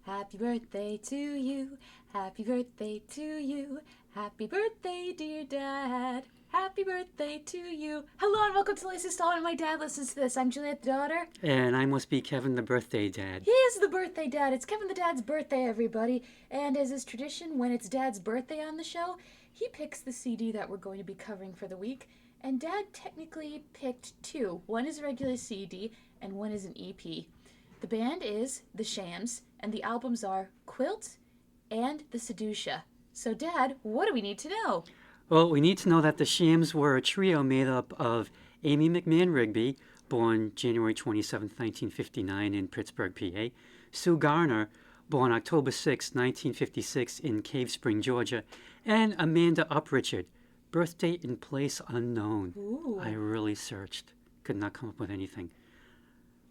Happy birthday to you. Happy birthday to you. Happy birthday, dear Dad. Happy birthday to you. Hello and welcome to Latest Installment. My dad listens to this. I'm Juliet, the daughter. And I must be Kevin, the birthday dad. He is the birthday dad. It's Kevin the dad's birthday, everybody. And as is tradition, when it's Dad's birthday on the show, he picks the CD that we're going to be covering for the week. And Dad technically picked two. One is a regular CD and one is an EP. The band is The Shams, and the albums are Quilt and The Sedusia. So, Dad, what do we need to know? Well, we need to know that the Shams were a trio made up of Amy McMahon Rigby, born January 27, 1959 in Pittsburgh, PA, Sue Garner, born October 6, 1956 in Cave Spring, Georgia, and Amanda Uprichard, birth date and place unknown. Ooh. I really searched. Could not come up with anything.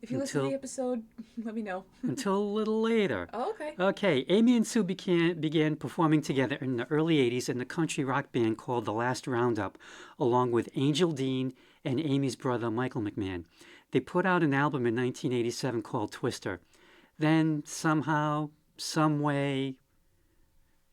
If you listen to the episode, let me know. Until a little later. Oh, okay. Okay, Amy and Sue began performing together in the early 80s in the country rock band called The Last Roundup, along with Angel Dean and Amy's brother Michael McMahon. They put out an album in 1987 called Twister. Then somehow, some way,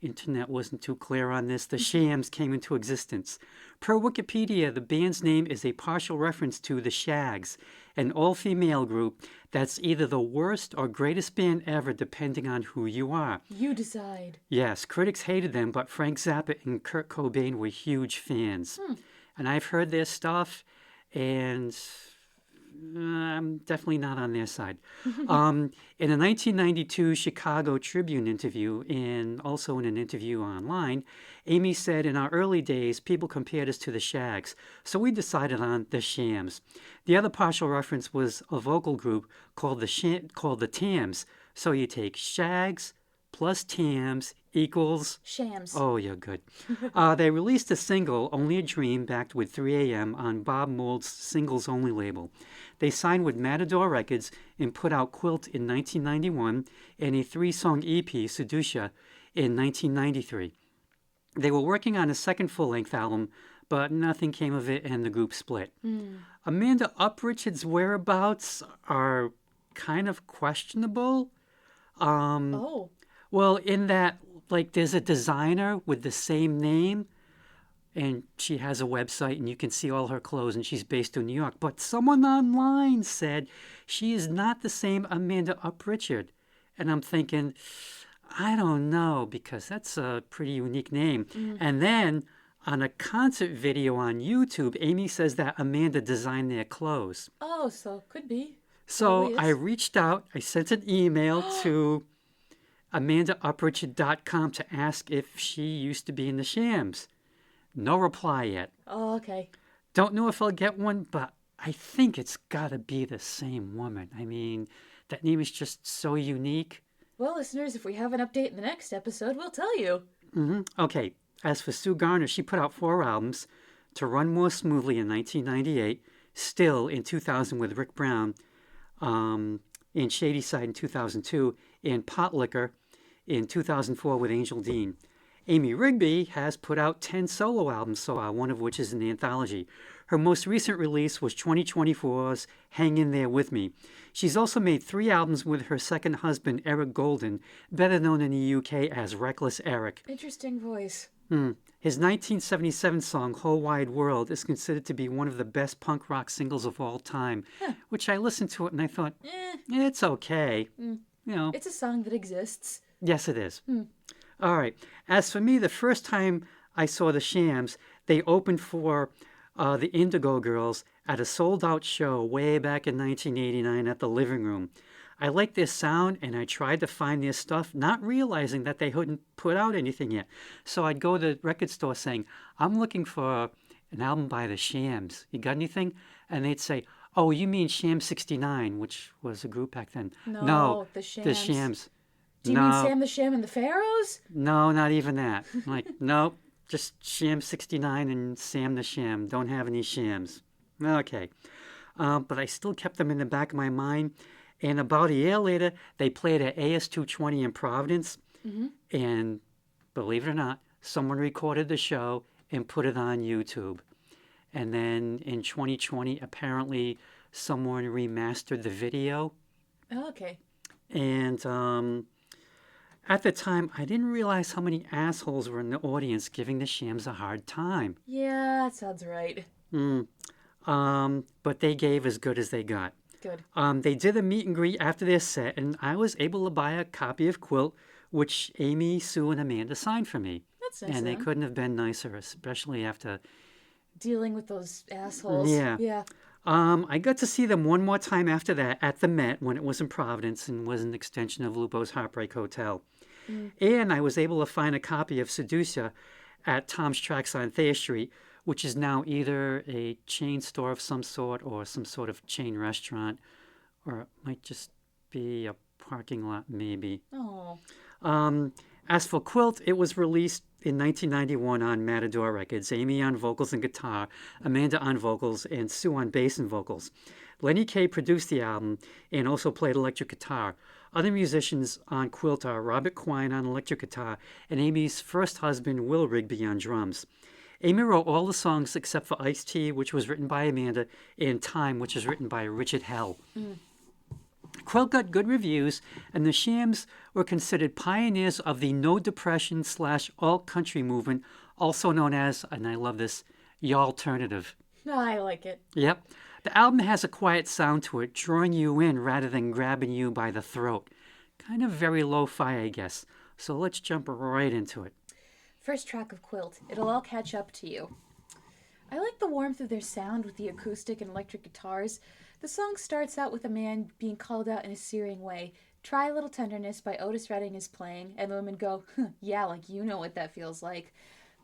internet wasn't too clear on this, the Shams came into existence. Per Wikipedia, the band's name is a partial reference to the Shags, an all-female group that's either the worst or greatest band ever, depending on who you are. You decide. Yes, critics hated them, but Frank Zappa and Kurt Cobain were huge fans. And I've heard their stuff, and I'm definitely not on their side. In a 1992 Chicago Tribune interview, and also in an interview online, Amy said, "In our early days, people compared us to the Shags, so we decided on the Shams." The other partial reference was a vocal group called the Tams. So you take Shags plus Tams equals... Shams. Oh, you're good. They released a single, Only a Dream, backed with 3 AM on Bob Mould's singles-only label. They signed with Matador Records and put out Quilt in 1991 and a 3-song EP, Sedusia, in 1993. They were working on a second full-length album, but nothing came of it and the group split. Amanda Uprichard's whereabouts are kind of questionable. Well, in that, like, there's a designer with the same name, and she has a website, and you can see all her clothes, and she's based in New York. But someone online said she is not the same Amanda Uprichard. And I'm thinking, I don't know, because that's a pretty unique name. And then on a concert video on YouTube, Amy says that Amanda designed their clothes. Oh, so could be. So I reached out, I sent an email to AmandaUprichard.com to ask if she used to be in the Shams. No reply yet. Oh, okay. Don't know if I'll get one, but I think it's got to be the same woman. I mean, that name is just so unique. Well, listeners, if we have an update in the next episode, we'll tell you. Okay, as for Sue Garner, she put out 4 albums, To Run More Smoothly in 1998, Still in 2000 with Rick Brown, in Shady Side in 2002, and Pot Liquor in 2004 with Angel Dean. Amy Rigby has put out 10 solo albums so far, one of which is an anthology. Her most recent release was 2024's Hang In There With Me. She's also made 3 albums with her second husband, Eric Golden, better known in the UK as Reckless Eric. Interesting voice. His 1977 song, Whole Wide World, is considered to be one of the best punk rock singles of all time, which I listened to it and I thought, it's okay. You know, It's a song that exists. yes, it is. All right. As for me, the first time I saw the Shams, they opened for the Indigo Girls at a sold-out show way back in 1989 at the Living Room. I liked their sound, and I tried to find their stuff, not realizing that they hadn't put out anything yet. So I'd go to the record store saying, I'm looking for an album by the Shams. You got anything? And they'd say, oh, you mean Sham 69, which was a group back then. No, the Shams. The Shams. Do you mean Sam the Sham and the Pharaohs? No, not even that. I'm like, nope, just Sham 69 and Sam the Sham. Don't have any Shams. Okay. But I still kept them in the back of my mind. And about a year later, they played at AS220 in Providence. And believe it or not, someone recorded the show and put it on YouTube. And then in 2020, apparently someone remastered the video. Oh, okay. And At the time, I didn't realize how many assholes were in the audience giving the Shams a hard time. Yeah, that sounds right. But they gave as good as they got. Good. They did a meet and greet after their set, and I was able to buy a copy of Quilt, which Amy, Sue, and Amanda signed for me. That's nice And of they them. couldn't have been nicer, especially after. Dealing with those assholes. Yeah. Yeah. I got to see them one more time after that at the Met when it was in Providence and was an extension of Lupo's Heartbreak Hotel. And I was able to find a copy of Sedusia at Tom's Tracks on Thayer Street, which is now either a chain store of some sort or some sort of chain restaurant, or it might just be a parking lot, maybe. Oh. As for Quilt, it was released in 1991 on Matador Records. Amy on vocals and guitar, Amanda on vocals, and Sue on bass and vocals. Lenny Kaye produced the album and also played electric guitar. Other musicians on Quilt are Robert Quine on electric guitar and Amy's first husband, Will Rigby, on drums. Amy wrote all the songs except for Ice-T, which was written by Amanda, and Time, which was written by Richard Hell. Quilt got good reviews, and the Shams were considered pioneers of the no depression / alt country movement, also known as, and I love this, y'alternative. I like it. Yep. The album has a quiet sound to it, drawing you in rather than grabbing you by the throat. Kind of very lo-fi, I guess. So let's jump right into it. First track of Quilt. It'll all catch up to you. I like the warmth of their sound with the acoustic and electric guitars. The song starts out with a man being called out in a searing way. Try a Little Tenderness by Otis Redding is playing, and the women go, yeah, like you know what that feels like.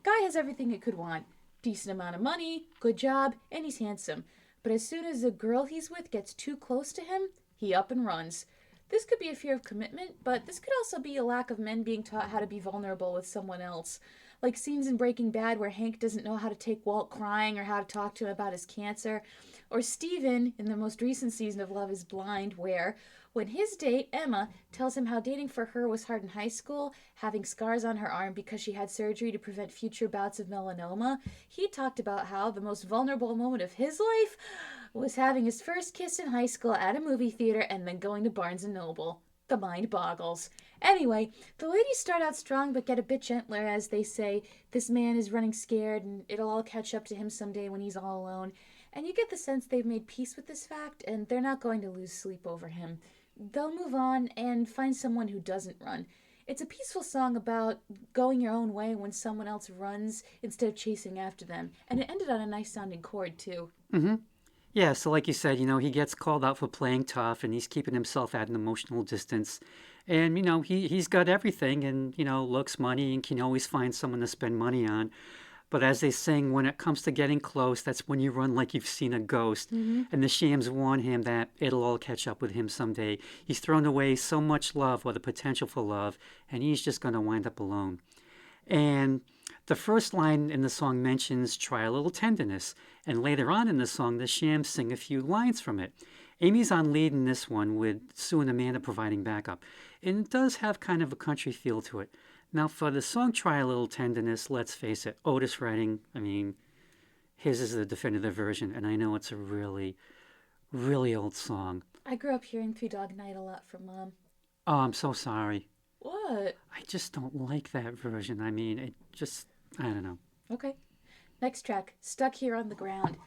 Guy has everything he could want. Decent amount of money, good job, and he's handsome. But as soon as the girl he's with gets too close to him, he up and runs. This could be a fear of commitment, but this could also be a lack of men being taught how to be vulnerable with someone else. Like scenes in Breaking Bad where Hank doesn't know how to take Walt crying or how to talk to him about his cancer. Or Steven in the most recent season of Love is Blind where, when his date, Emma, tells him how dating for her was hard in high school, having scars on her arm because she had surgery to prevent future bouts of melanoma, he talked about how the most vulnerable moment of his life was having his first kiss in high school at a movie theater and then going to Barnes & Noble. The mind boggles. Anyway, the ladies start out strong but get a bit gentler as they say this man is running scared and it'll all catch up to him someday when he's all alone. And you get the sense they've made peace with this fact and they're not going to lose sleep over him. They'll move on and find someone who doesn't run. It's a peaceful song about going your own way when someone else runs instead of chasing after them. And it ended on a nice sounding chord too. Yeah, so like you said, he gets called out for playing tough and he's keeping himself at an emotional distance. And, he's got everything and, looks, money, and can always find someone to spend money on. But as they sing, when it comes to getting close, that's when you run like you've seen a ghost. And the Shams warn him that it'll all catch up with him someday. He's thrown away so much love or the potential for love, and he's just going to wind up alone. And the first line in the song mentions try a little tenderness. And later on in the song, the Shams sing a few lines from it. Amy's on lead in this one with Sue and Amanda providing backup. And it does have kind of a country feel to it. Now, for the song Try a Little Tenderness, let's face it, Otis Redding, his is the definitive version, and I know it's a really, really old song. I grew up hearing Three Dog Night a lot from Mom. Oh, I'm so sorry. What? I just don't like that version. I don't know. Okay. Next track, Stuck Here on the Ground.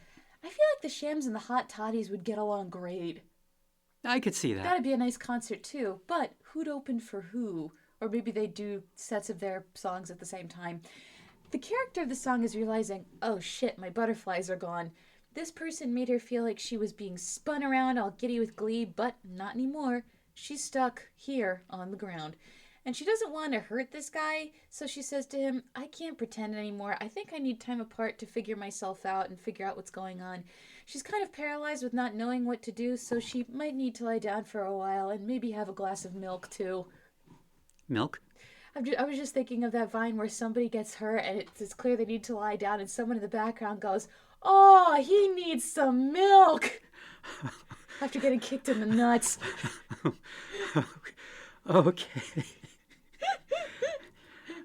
I feel like the Shams and the Hot Toddies would get along great. I could see that. That'd be a nice concert too, but who'd open for who? Or maybe they do sets of their songs at the same time. The character of the song is realizing, oh shit, my butterflies are gone. This person made her feel like she was being spun around all giddy with glee, but not anymore. She's stuck here on the ground. And she doesn't want to hurt this guy, so she says to him, I can't pretend anymore. I think I need time apart to figure myself out and figure out what's going on. She's kind of paralyzed with not knowing what to do, so she might need to lie down for a while and maybe have a glass of milk too. Milk? I was just thinking of that Vine where somebody gets hurt and it's clear they need to lie down and someone in the background goes, oh, he needs some milk after getting kicked in the nuts. Okay.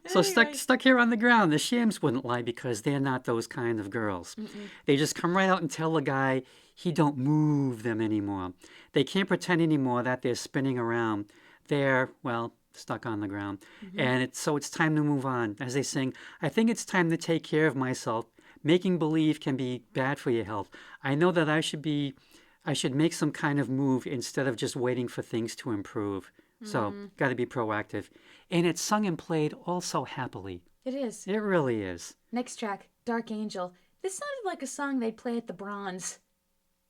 So Anyway. stuck here on the ground, the Shams wouldn't lie because they're not those kind of girls. They just come right out and tell the guy he don't move them anymore. They can't pretend anymore that they're spinning around. They're, well, stuck on the ground. And it's time to move on. As they sing, I think it's time to take care of myself. Making believe can be bad for your health. I know that I should make some kind of move instead of just waiting for things to improve. So, got to be proactive. And it's sung and played all so happily. It is. It really is. Next track, Dark Angel. This sounded like a song they'd play at the Bronze.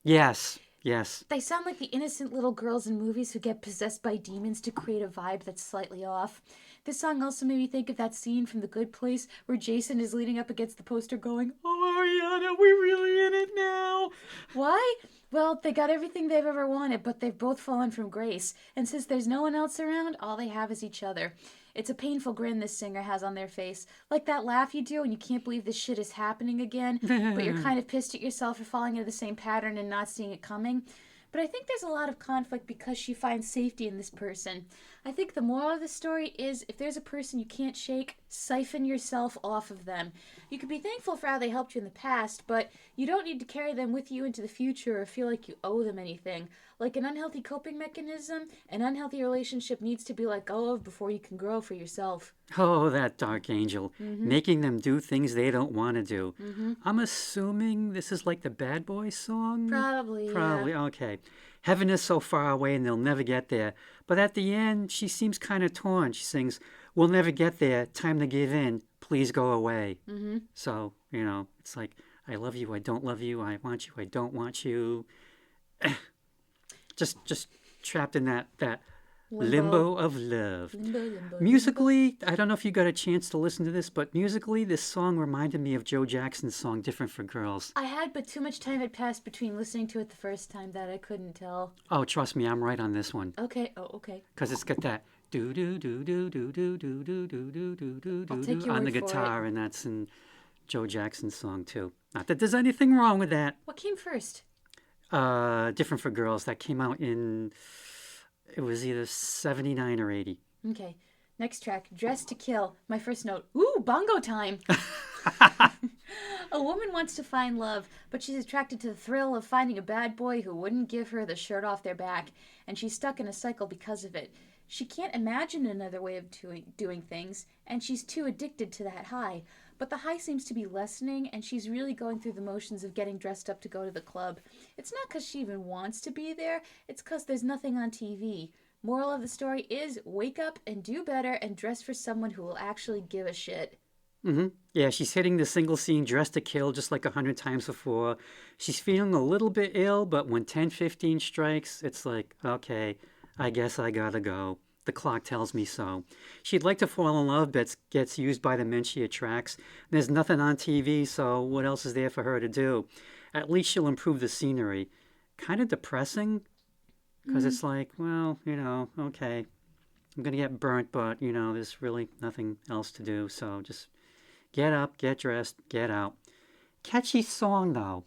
Yes, yes. They sound like the innocent little girls in movies who get possessed by demons to create a vibe that's slightly off. This song also made me think of that scene from The Good Place where Jason is leaning up against the poster going, "Oh, Ariana, we're really in it now." Why? Well, they got everything they've ever wanted, but they've both fallen from grace. And since there's no one else around, all they have is each other. It's a painful grin this singer has on their face. Like that laugh you do when you can't believe this shit is happening again, but you're kind of pissed at yourself for falling into the same pattern and not seeing it coming. But I think there's a lot of conflict because she finds safety in this person. I think the moral of the story is if there's a person you can't shake, siphon yourself off of them. You can be thankful for how they helped you in the past, but you don't need to carry them with you into the future or feel like you owe them anything. Like an unhealthy coping mechanism, an unhealthy relationship needs to be let go of before you can grow for yourself. Oh, that dark angel. Making them do things they don't want to do. I'm assuming this is like the Bad Boys song? Probably, Probably, yeah. okay. Heaven is so far away and they'll never get there. But at the end, she seems kind of torn. She sings, "We'll never get there. Time to give in. Please go away." So, it's like, I love you, I don't love you, I want you, I don't want you. just trapped in that limbo of love. Limbo. Musically, I don't know if you got a chance to listen to this, but musically, this song reminded me of Joe Jackson's song, Different for Girls. I had, but too much time had passed between listening to it the first time that I couldn't tell. Oh, trust me, I'm right on this one. Okay, okay. Because it's got that do do do do do do do do do do do do I'll take do your on the word for guitar, and that's in Joe Jackson's song too. Not that there's anything wrong with that. What came first? Different for Girls. That came out in, it was either 79 or 80. Okay. Next track, Dressed to Kill. My first note, ooh, bongo time. A woman wants to find love, but she's attracted to the thrill of finding a bad boy who wouldn't give her the shirt off their back, and she's stuck in a cycle because of it. She can't imagine another way of doing things, and she's too addicted to that high. But the high seems to be lessening, and she's really going through the motions of getting dressed up to go to the club. It's not because she even wants to be there, it's because there's nothing on TV. Moral of the story is, wake up and do better and dress for someone who will actually give a shit. Yeah, she's hitting the single scene Dressed to Kill just like 100 times before. She's feeling a little bit ill, but when 10:15 strikes, it's like, okay, I guess I gotta go. The clock tells me so. She'd like to fall in love, but gets used by the men she attracts. There's nothing on TV, so what else is there for her to do? At least she'll improve the scenery. Kind of depressing, because it's like, well, okay, I'm going to get burnt, but, there's really nothing else to do, so just get up, get dressed, get out. Catchy song, though.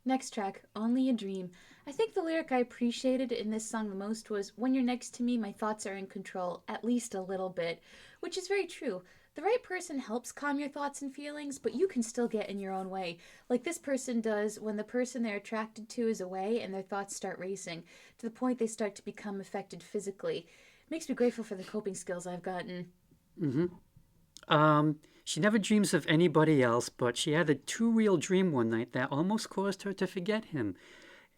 Next track, Only a Dream. I think the lyric I appreciated in this song the most was, "When you're next to me, my thoughts are in control, at least a little bit," which is very true. The right person helps calm your thoughts and feelings, but you can still get in your own way, like this person does when the person they're attracted to is away and their thoughts start racing, to the point they start to become affected physically. Makes me grateful for the coping skills I've gotten. She never dreams of anybody else, but she had a too real dream one night that almost caused her to forget him.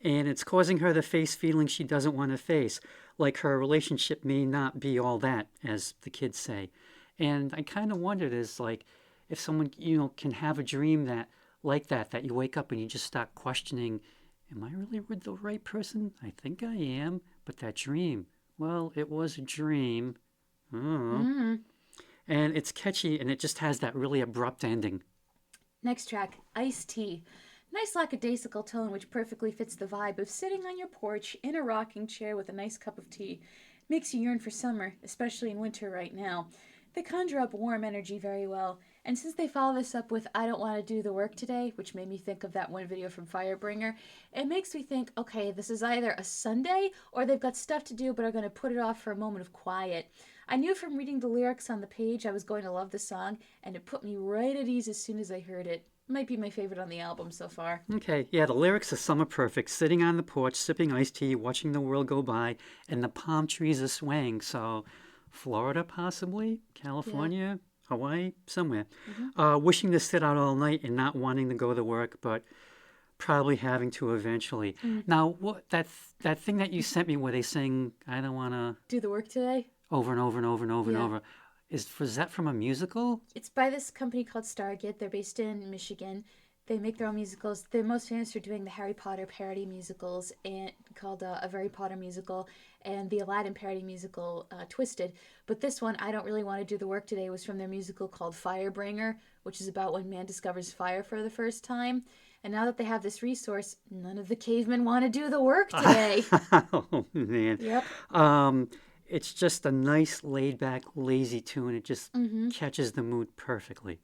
And it's causing her to face feelings she doesn't want to face, like her relationship may not be all that, as the kids say. And I kind of wondered, is like, if someone, can have a dream that you wake up and you just start questioning, am I really with the right person? I think I am, but that dream, well, it was a dream. And it's catchy, and it just has that really abrupt ending. Next track, Iced Tea. Nice lackadaisical tone which perfectly fits the vibe of sitting on your porch in a rocking chair with a nice cup of tea. Makes you yearn for summer, especially in winter right now. They conjure up warm energy very well, and since they follow this up with "I don't want to do the work today," which made me think of that one video from Firebringer, it makes me think, okay, this is either a Sunday or they've got stuff to do but are going to put it off for a moment of quiet. I knew from reading the lyrics on the page I was going to love the song, and it put me right at ease as soon as I heard it. Might be my favorite on the album so far. Okay, yeah, the lyrics are summer perfect. Sitting on the porch, sipping iced tea, watching the world go by, and the palm trees are swaying. So Florida, possibly, California, Hawaii, somewhere. Wishing to sit out all night and not wanting to go to work, but probably having to eventually. Now, what that thing that you sent me where they sing, I don't want to, Do the work today? over and over and over and over and Yeah. over. Was that from a musical? It's by this company called Stargate. They're based in Michigan. They make their own musicals. They're most famous for doing the Harry Potter parody musicals and called A Very Potter Musical and the Aladdin parody musical Twisted. But this one, I Don't Really Want to Do the Work Today, was from their musical called Firebringer, which is about when man discovers fire for the first time. And now that they have this resource, none of the cavemen want to do the work today. Oh, man. Yep. It's just a nice, laid-back, lazy tune. It just catches the mood perfectly.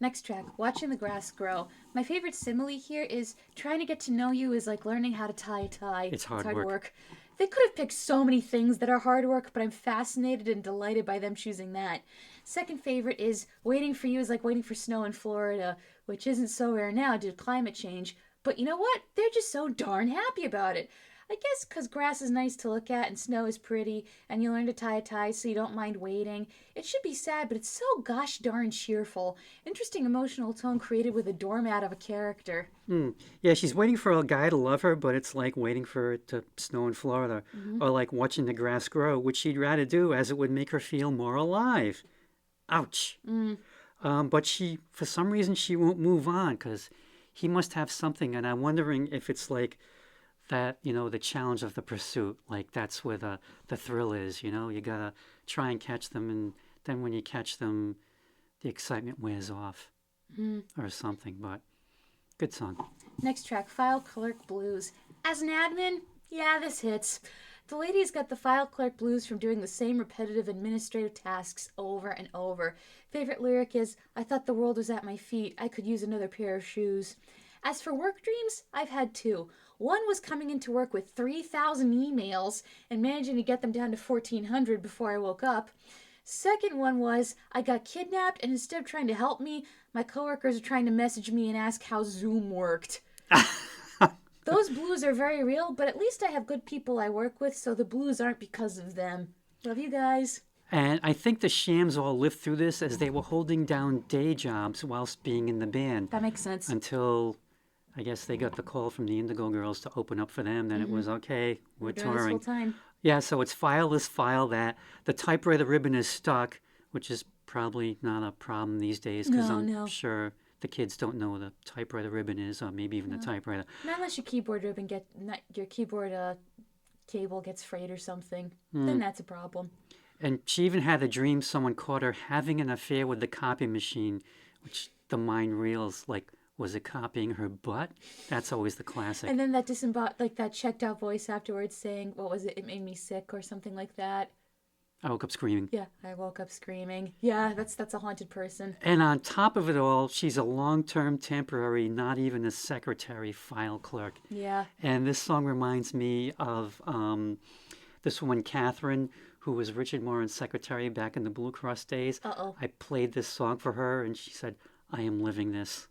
Next track, Watching the Grass Grow. My favorite simile here is trying to get to know you is like learning how to tie a tie. It's hard work. They could have picked so many things that are hard work, but I'm fascinated and delighted by them choosing that. Second favorite is Waiting for You is like waiting for snow in Florida, which isn't so rare now due to climate change. But you know what? They're just so darn happy about it. I guess because grass is nice to look at and snow is pretty, and you learn to tie a tie so you don't mind waiting. It should be sad, but it's so gosh darn cheerful. Interesting emotional tone created with a doormat of a character. Yeah, she's waiting for a guy to love her, but it's like waiting for it to snow in Florida. Or like watching the grass grow, which she'd rather do as it would make her feel more alive. Ouch. But for some reason, she won't move on because he must have something, and I'm wondering if it's like that, the challenge of the pursuit. Like that's where the thrill is, you gotta try and catch them, and then when you catch them, the excitement wears off or something. But good song. Next track, File Clerk Blues. As an admin, yeah, this hits. The lady's got the file clerk blues from doing the same repetitive administrative tasks over and over. Favorite lyric is, I thought the world was at my feet. I could use another pair of shoes. As for work dreams, I've had two. One was coming into work with 3,000 emails and managing to get them down to 1,400 before I woke up. Second one was, I got kidnapped and instead of trying to help me, my coworkers are trying to message me and ask how Zoom worked. Those blues are very real, but at least I have good people I work with, so the blues aren't because of them. Love you guys. And I think the Shams all lived through this as they were holding down day jobs whilst being in the band. That makes sense. Until, I guess, they got the call from the Indigo Girls to open up for them. Then it was, okay, we're doing this touring. full time. Yeah, so it's file this, file that. The typewriter ribbon is stuck, which is probably not a problem these days because I'm sure the kids don't know what a typewriter ribbon is, or maybe even a typewriter. Not unless your keyboard ribbon your keyboard cable gets frayed or something. Then that's a problem. And she even had a dream someone caught her having an affair with the copy machine, which the mind reels like, was it copying her butt? That's always the classic. And then that that checked out voice afterwards saying, what was it? It made me sick or something like that. I woke up screaming. Yeah, I woke up screaming. Yeah, that's a haunted person. And on top of it all, she's a long-term temporary, not even a secretary file clerk. Yeah. And this song reminds me of this woman, Catherine, who was Richard Moran's secretary back in the Blue Cross days. Uh-oh. I played this song for her, and she said, I am living this.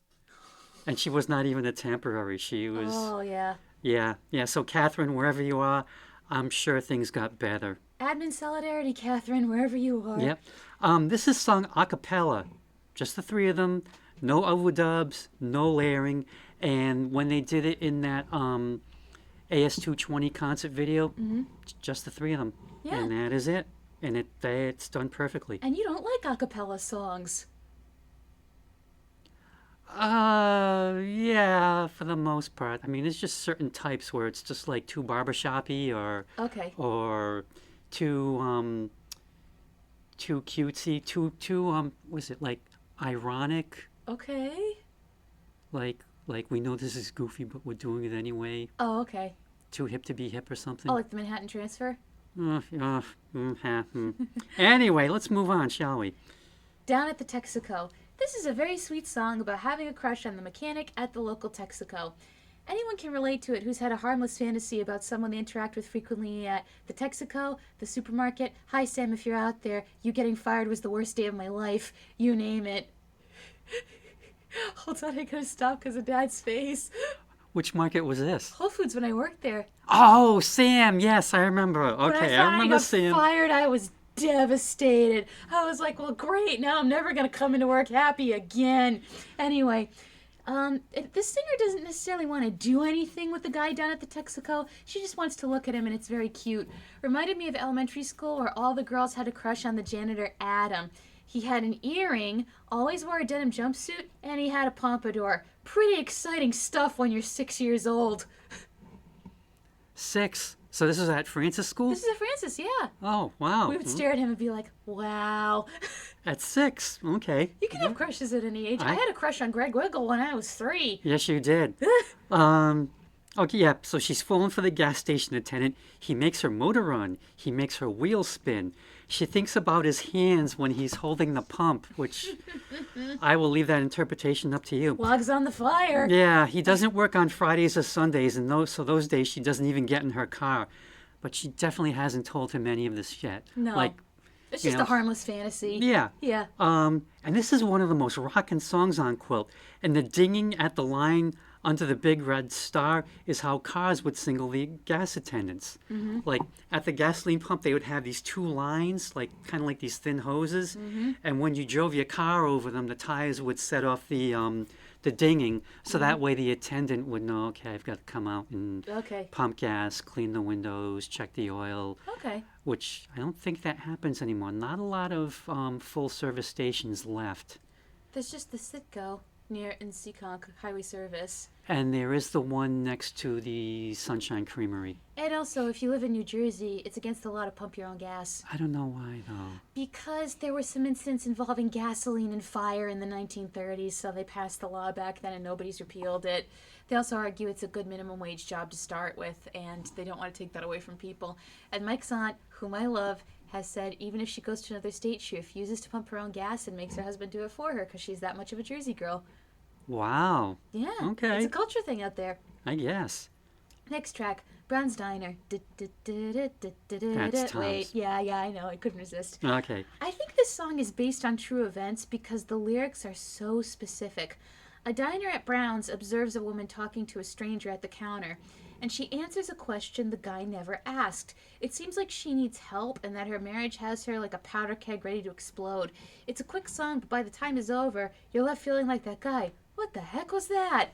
And she was not even a temporary. She was... Oh, yeah. Yeah. So, Catherine, wherever you are, I'm sure things got better. Admin solidarity, Catherine, wherever you are. Yep. This is sung a cappella. Just the three of them. No overdubs, no layering. And when they did it in that AS220 concert video, just the three of them. Yeah. And that is it. And it's done perfectly. And you don't like a cappella songs. Yeah, for the most part. I mean, there's just certain types where it's just like too barbershoppy or too cutesy, too was it like ironic? Okay. Like we know this is goofy, but we're doing it anyway. Oh, okay. Too hip to be hip or something. Oh, like the Manhattan Transfer? Anyway, let's move on, shall we? Down at the Texaco. This is a very sweet song about having a crush on the mechanic at the local Texaco. Anyone can relate to it who's had a harmless fantasy about someone they interact with frequently at the Texaco, the supermarket. Hi, Sam, if you're out there. You getting fired was the worst day of my life. You name it. Hold on, I gotta stop because of Dad's face. Which market was this? Whole Foods when I worked there. Oh, Sam. Yes, I remember. When Okay, I I remember got Sam. fired, I was devastated. I was like, well, great. Now I'm never going to come into work happy again. Anyway, this singer doesn't necessarily want to do anything with the guy down at the Texaco. She just wants to look at him, and it's very cute. Reminded me of elementary school where all the girls had a crush on the janitor, Adam. He had an earring, always wore a denim jumpsuit, and he had a pompadour. Pretty exciting stuff when you're 6 years old. 6. So this is at Francis School? This is at Francis, yeah. Oh, wow. We would stare at him and be like, wow. At 6, okay. You can have crushes at any age. I had a crush on Greg Wiggle when I was 3. Yes, you did. Okay, yeah, so she's falling for the gas station attendant. He makes her motor run. He makes her wheels spin. She thinks about his hands when he's holding the pump, which I will leave that interpretation up to you. Logs on the fire. Yeah, he doesn't work on Fridays or Sundays, and those days she doesn't even get in her car. But she definitely hasn't told him any of this yet. No. Like, it's just a harmless fantasy. Yeah. Yeah. And this is one of the most rockin' songs on Quilt. And the dinging at the line under the big red star is how cars would signal the gas attendants. Like at the gasoline pump, they would have these 2 lines, like kind of like these thin hoses. And when you drove your car over them, the tires would set off the dinging, so that way the attendant would know, okay, I've got to come out and pump gas, clean the windows, check the oil. Okay. Which I don't think that happens anymore. Not a lot of full service stations left. There's just the Citgo near in Seekonk Highway Service. And there is the one next to the Sunshine Creamery. And also, if you live in New Jersey, it's against the law to pump your own gas. I don't know why, though. Because there were some incidents involving gasoline and fire in the 1930s, so they passed the law back then and nobody's repealed it. They also argue it's a good minimum wage job to start with, and they don't want to take that away from people. And Mike's aunt, whom I love, has said even if she goes to another state, she refuses to pump her own gas and makes her husband do it for her because she's that much of a Jersey girl. Wow. Yeah. Okay. It's a culture thing out there. I guess. Next track, Brown's Diner. That's Tom's. Wait, yeah, I know. I couldn't resist. Okay. I think this song is based on true events because the lyrics are so specific. A diner at Brown's observes a woman talking to a stranger at the counter, and she answers a question the guy never asked. It seems like she needs help and that her marriage has her like a powder keg ready to explode. It's a quick song, but by the time it's over, you're left feeling like that guy. What the heck was that?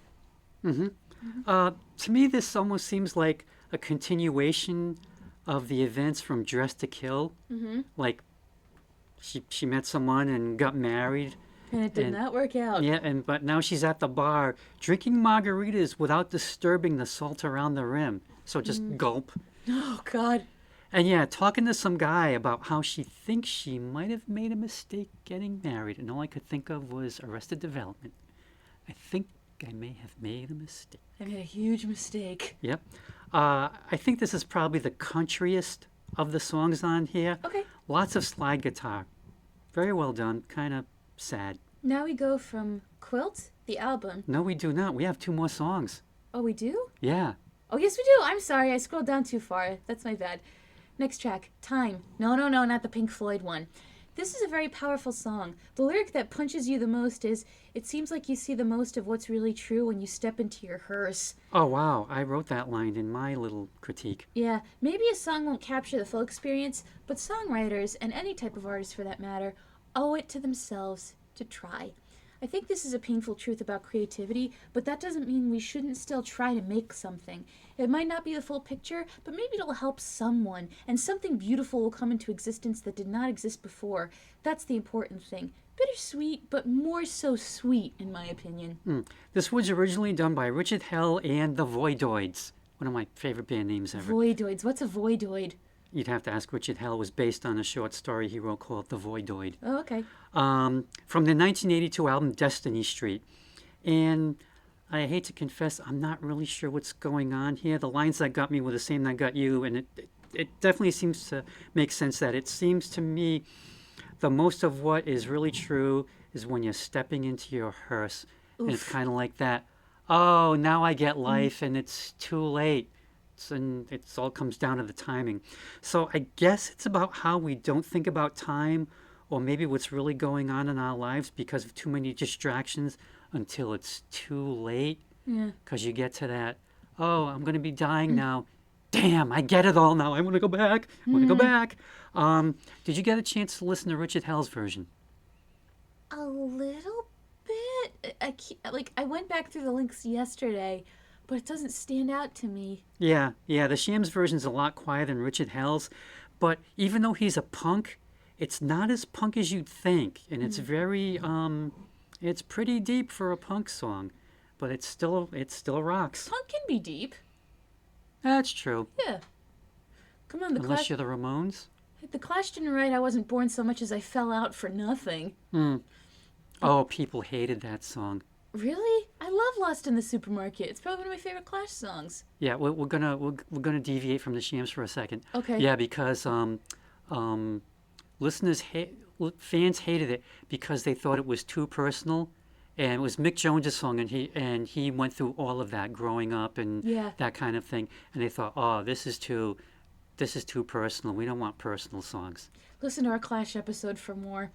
To me, this almost seems like a continuation of the events from Dress to Kill. Like, she met someone and got married. And it did not work out. Yeah, but now she's at the bar drinking margaritas without disturbing the salt around the rim. So just gulp. Oh, God. And yeah, talking to some guy about how she thinks she might have made a mistake getting married. And all I could think of was Arrested Development. I think I may have made a mistake. I made a huge mistake. Yep. I think this is probably the countryest of the songs on here. Okay. Lots of slide guitar. Very well done. Kind of sad. Now we go from Quilt, the album. No, we do not. We have 2 more songs. Oh, we do? Yeah. Oh, yes, we do. I'm sorry. I scrolled down too far. That's my bad. Next track, Time. No, not the Pink Floyd one. This is a very powerful song. The lyric that punches you the most is, it seems like you see the most of what's really true when you step into your hearse. Oh, wow. I wrote that line in my little critique. Yeah, maybe a song won't capture the full experience, but songwriters, and any type of artist for that matter, owe it to themselves to try. I think this is a painful truth about creativity, but that doesn't mean we shouldn't still try to make something. It might not be the full picture, but maybe it'll help someone, and something beautiful will come into existence that did not exist before. That's the important thing. Bittersweet, but more so sweet, in my opinion. This was originally done by Richard Hell and the Voidoids. One of my favorite band names ever. Voidoids. What's a voidoid? You'd have to ask Richard Hell. It was based on a short story he wrote called The Voidoid. Oh, okay. From the 1982 album Destiny Street. And I hate to confess, I'm not really sure what's going on here. The lines that got me were the same that got you, and it definitely seems to make sense that it seems to me the most of what is really true is when you're stepping into your hearse. And it's kind of like that, oh, now I get life, and it's too late. And it all comes down to the timing. So I guess it's about how we don't think about time, or maybe what's really going on in our lives because of too many distractions until it's too late. Yeah. Because you get to that, oh, I'm going to be dying now. damn, I get it all now. I want to go back. I want to go back. Did you get a chance to listen to Richard Hell's version? A little bit. I went back through the links yesterday, but it doesn't stand out to me. Yeah, the Shams version's a lot quieter than Richard Hell's, but even though he's a punk, it's not as punk as you'd think, and it's very it's pretty deep for a punk song, but it still rocks. Punk can be deep. That's true. Yeah. Come on, Unless you're the Ramones. The Clash didn't write I wasn't born so much as I fell out for nothing. Oh, people hated that song. Really? I love Lost in the Supermarket. It's probably one of my favorite Clash songs. Yeah, we're gonna deviate from the Shams for a second. Okay. Yeah, because fans hated it because they thought it was too personal, and it was Mick Jones' song, and he went through all of that growing up and that kind of thing, and they thought, oh, this is too personal. We don't want personal songs. Listen to our Clash episode for more.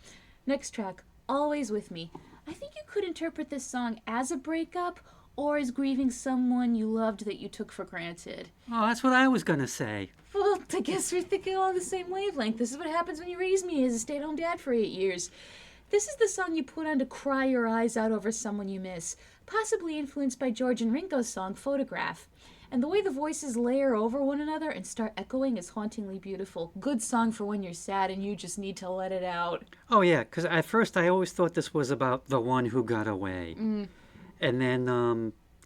Next track, Always With Me. I think you could interpret this song as a breakup or as grieving someone you loved that you took for granted. Oh, that's what I was gonna say. Well, I guess we're thinking all the same wavelength. This is what happens when you raise me as a stay-at-home dad for 8 years. This is the song you put on to cry your eyes out over someone you miss, possibly influenced by George and Ringo's song Photograph. And the way the voices layer over one another and start echoing is hauntingly beautiful. Good song for when you're sad and you just need to let it out. Oh, yeah, because at first I always thought this was about the one who got away. And then,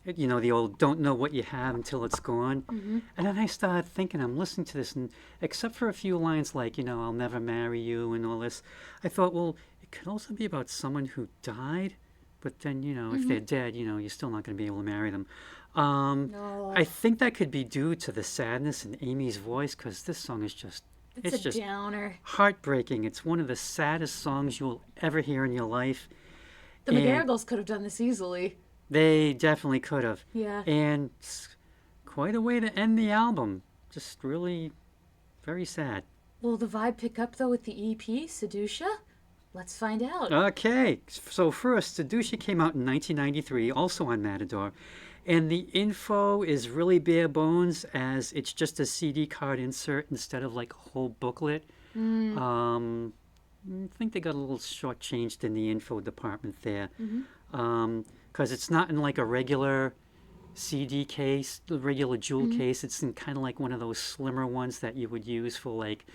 the old don't know what you have until it's gone. And then I started thinking, I'm listening to this, and except for a few lines like, I'll never marry you and all this, I thought, well, it could also be about someone who died. But then, if they're dead, you're still not going to be able to marry them. No. I think that could be due to the sadness in Amy's voice, because this song is It's a downer. heartbreaking. It's one of the saddest songs you'll ever hear in your life. The McGarrigles could have done this easily. They definitely could have. Yeah. And it's quite a way to end the album. Just really very sad. Will the vibe pick up, though, with the EP, Sedusia? Let's find out. Okay. So first, Sedusia came out in 1993, also on Matador. And the info is really bare bones, as it's just a CD card insert instead of like a whole booklet. I think they got a little shortchanged in the info department there. Because it's not in like a regular CD case, the regular jewel case. It's in kind of like one of those slimmer ones that you would use for like,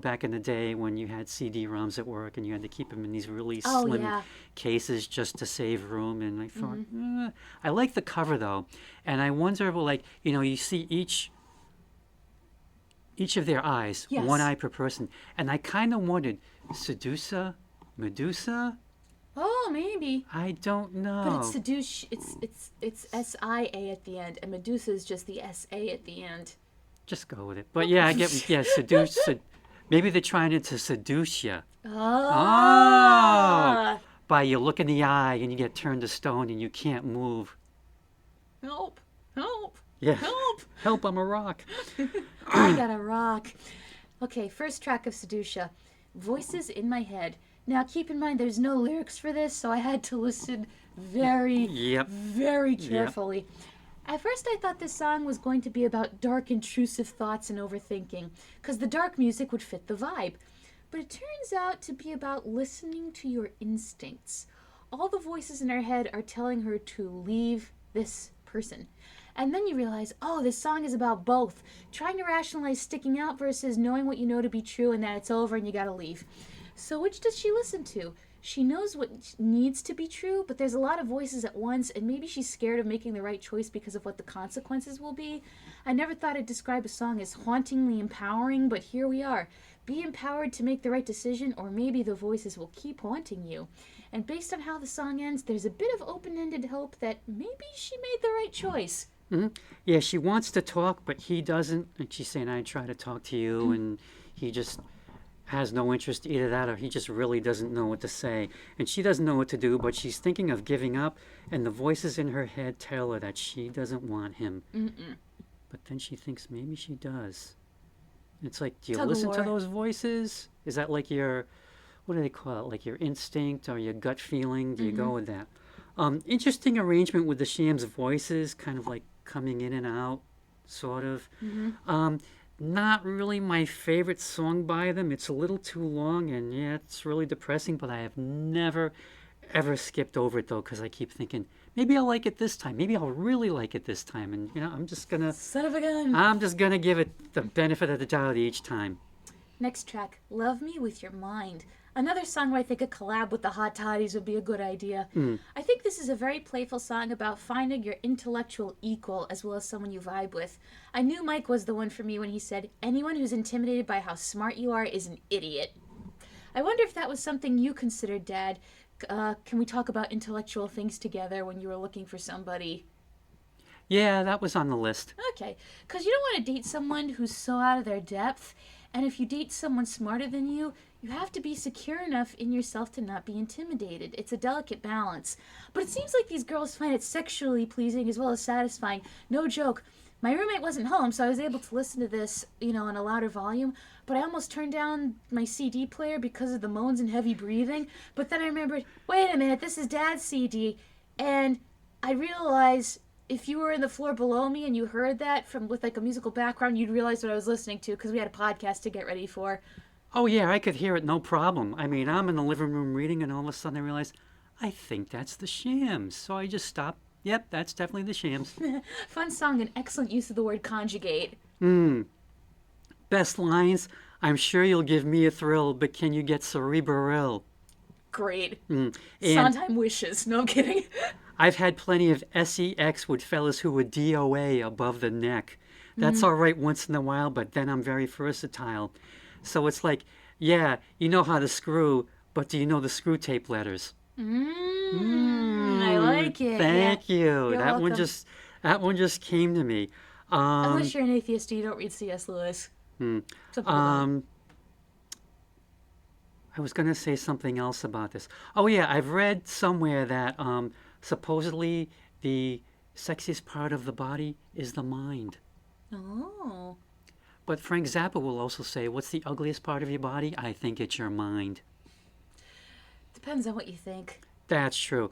back in the day when you had CD-ROMs at work and you had to keep them in these really slim cases just to save room. And I thought, I like the cover though. And I wonder, well, like, you see each of their eyes, one eye per person. And I kind of wondered, Sedusa, Medusa? Oh, maybe. I don't know. But it's Sedusia. It's S-I-A at the end, and Medusa is just the S-A at the end. Just go with it. But yeah, I get, seduce. Maybe they're trying to seduce you. Oh. By you look in the eye and you get turned to stone and you can't move. Help. Help. Yeah. Help. Help, I'm a rock. I got a rock. Okay, first track of Sedusia. Voices in my head. Now, keep in mind, there's no lyrics for this, so I had to listen very carefully. At first, I thought this song was going to be about dark, intrusive thoughts and overthinking, because the dark music would fit the vibe. But it turns out to be about listening to your instincts. All the voices in her head are telling her to leave this person. And then you realize, oh, this song is about both. Trying to rationalize sticking out versus knowing what you know to be true and that it's over and you gotta leave. So which does she listen to? She knows what needs to be true, but there's a lot of voices at once, and maybe she's scared of making the right choice because of what the consequences will be. I never thought I'd describe a song as hauntingly empowering, but here we are. Be empowered to make the right decision, or maybe the voices will keep haunting you. And based on how the song ends, there's a bit of open-ended hope that maybe she made the right choice. Yeah, she wants to talk, but he doesn't. And she's saying, I try to talk to you, and he just has no interest, either that or he just really doesn't know what to say. And she doesn't know what to do, but she's thinking of giving up, and the voices in her head tell her that she doesn't want him. But then she thinks maybe she does. It's like, do you listen to those voices? Is that like your, what do they call it, like your instinct or your gut feeling? Do you go with that? Interesting arrangement with the Shams' voices, kind of like coming in and out. sort of. Mm-hmm. Not really my favorite song by them. It's a little too long, and yeah, it's really depressing. But I have never, ever skipped over it though, because I keep thinking maybe I'll like it this time. Maybe I'll really like it this time. And Son of a gun. I'm just gonna give it the benefit of the doubt each time. Next track, Love Me With Your Mind. Another song where I think a collab with the Hot Toddies would be a good idea. I think this is a very playful song about finding your intellectual equal as well as someone you vibe with. I knew Mike was the one for me when he said, anyone who's intimidated by how smart you are is an idiot. I wonder if that was something you considered, Dad. Can we talk about intellectual things together when you were looking for somebody? Yeah, that was on the list. Okay, because you don't want to date someone who's so out of their depth. And if you date someone smarter than you have to be secure enough in yourself to not be intimidated. It's a delicate balance. But it seems like these girls find it sexually pleasing as well as satisfying. No joke. My roommate wasn't home, so I was able to listen to this, in a louder volume. But I almost turned down my CD player because of the moans and heavy breathing. But then I remembered, wait a minute, this is Dad's CD. And I realized if you were in the floor below me and you heard that with like a musical background, you'd realize what I was listening to because we had a podcast to get ready for. Oh yeah, I could hear it, no problem. I mean, I'm in the living room reading, and all of a sudden I realize, I think that's the Shams. So I just stopped. Yep, that's definitely the Shams. Fun song and excellent use of the word conjugate. Best lines. I'm sure you'll give me a thrill, but can you get cerebral? Great. And Sondheim wishes. No, I'm kidding. I've had plenty of sex with fellas who would DOA above the neck. That's all right once in a while, but then I'm very versatile. So it's like, yeah, you know how to screw, but do you know the screw tape letters? I like it. Thank you. You're welcome. That one just came to me. Unless you're an atheist, you don't read C.S. Lewis. I was going to say something else about this. Oh yeah, I've read somewhere that supposedly the sexiest part of the body is the mind. Oh. But Frank Zappa will also say, what's the ugliest part of your body? I think it's your mind. Depends on what you think. That's true.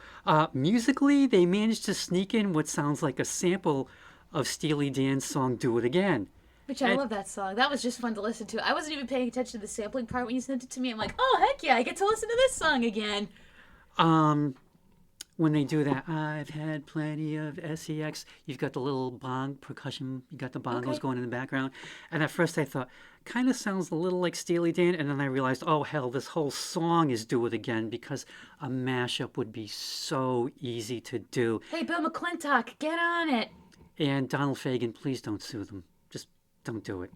Musically, they managed to sneak in what sounds like a sample of Steely Dan's song Do It Again. Which I love that song. That was just fun to listen to. I wasn't even paying attention to the sampling part when you sent it to me. I'm like, oh, heck yeah, I get to listen to this song again. When they do that, I've had plenty of sex. You've got the little bong percussion. You got the bongos going in the background. And at first I thought, kind of sounds a little like Steely Dan. And then I realized, oh hell, this whole song is Do It Again because a mashup would be so easy to do. Hey, Bill McClintock, get on it. And Donald Fagen, please don't sue them. Just don't do it.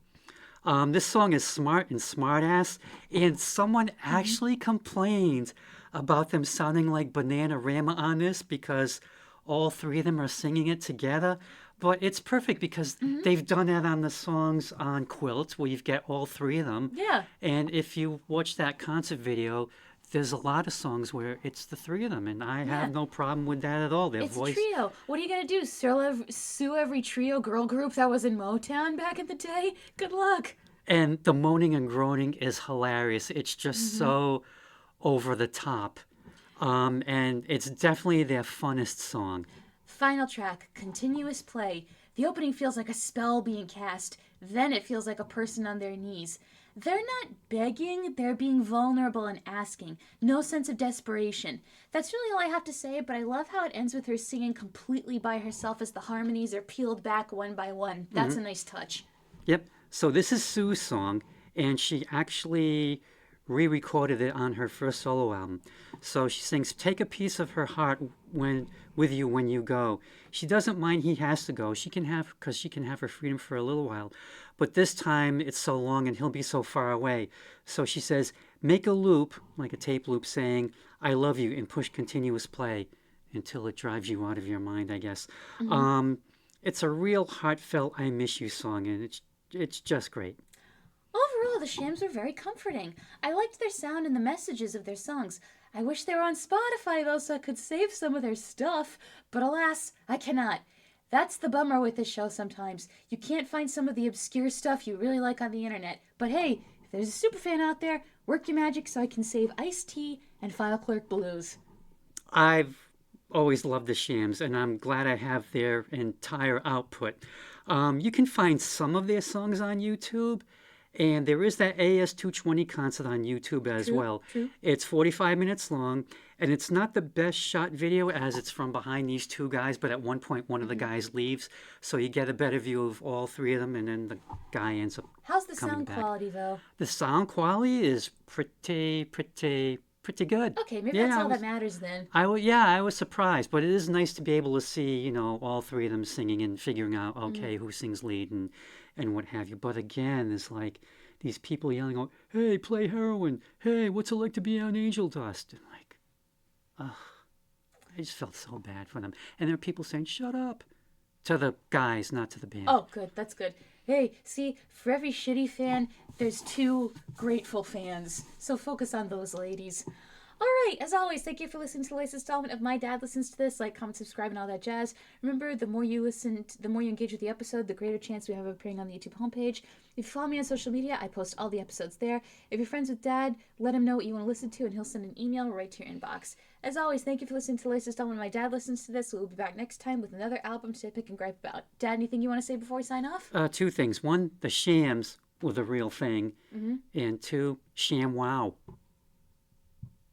This song is smart and smartass, and someone actually complained about them sounding like Bananarama on this because all three of them are singing it together. But it's perfect because they've done that on the songs on Quilt, where you've got all three of them. Yeah. And if you watch that concert video, there's a lot of songs where it's the three of them, and I have no problem with that at all. Their It's voice. a trio. What are you going to do? Sue every trio girl group that was in Motown back in the day? Good luck. And the moaning and groaning is hilarious. It's just so over the top. And it's definitely their funnest song. Final track, continuous play. The opening feels like a spell being cast. Then it feels like a person on their knees. They're not begging, they're being vulnerable and asking. No sense of desperation. That's really all I have to say, but I love how it ends with her singing completely by herself as the harmonies are peeled back one by one. That's a nice touch. Yep. So this is Sue's song, and she actually re-recorded it on her first solo album. So she sings, take a piece of her heart with you when you go. She doesn't mind he has to go. She can have her freedom for a little while. But this time it's so long and he'll be so far away. So she says, make a loop, like a tape loop, saying, I love you, and push continuous play until it drives you out of your mind, I guess. It's a real heartfelt I miss you song, and it's just great. Overall, the Shams were very comforting. I liked their sound and the messages of their songs. I wish they were on Spotify, though, so I could save some of their stuff. But alas, I cannot. That's the bummer with this show sometimes. You can't find some of the obscure stuff you really like on the internet. But hey, if there's a superfan out there, work your magic so I can save Ice-T and File Clerk Blues. I've always loved the Shams, and I'm glad I have their entire output. You can find some of their songs on YouTube, and there is that AS220 concert on YouTube as True, well. true. It's 45 minutes long, and it's not the best shot video as it's from behind these two guys, but at one point one of the guys leaves, so you get a better view of all three of them, and then the guy ends up How's the coming sound back. quality, though? The sound quality is pretty good. Okay, maybe Yeah, that's I all was, that matters then. I was surprised, but it is nice to be able to see, all three of them singing and figuring out, okay, who sings lead and what have you. But again, it's like these people yelling out, "Hey, play heroin! Hey, what's it like to be on Angel Dust?" And like, ugh, I just felt so bad for them. And there are people saying, "Shut up," to the guys, not to the band. Oh, good. That's good. Hey, see, for every shitty fan, there's 2 grateful fans. So focus on those ladies. All right, as always, thank you for listening to the latest installment of My Dad Listens to This. Like, comment, subscribe, and all that jazz. Remember, the more you listen, the more you engage with the episode, the greater chance we have of appearing on the YouTube homepage. If you follow me on social media, I post all the episodes there. If you're friends with Dad, let him know what you want to listen to, and he'll send an email right to your inbox. As always, thank you for listening to the latest installment of My Dad Listens to This. We'll be back next time with another album to pick and gripe about. Dad, anything you want to say before we sign off? 2 things. 1, the shams were the real thing. And 2, sham wow.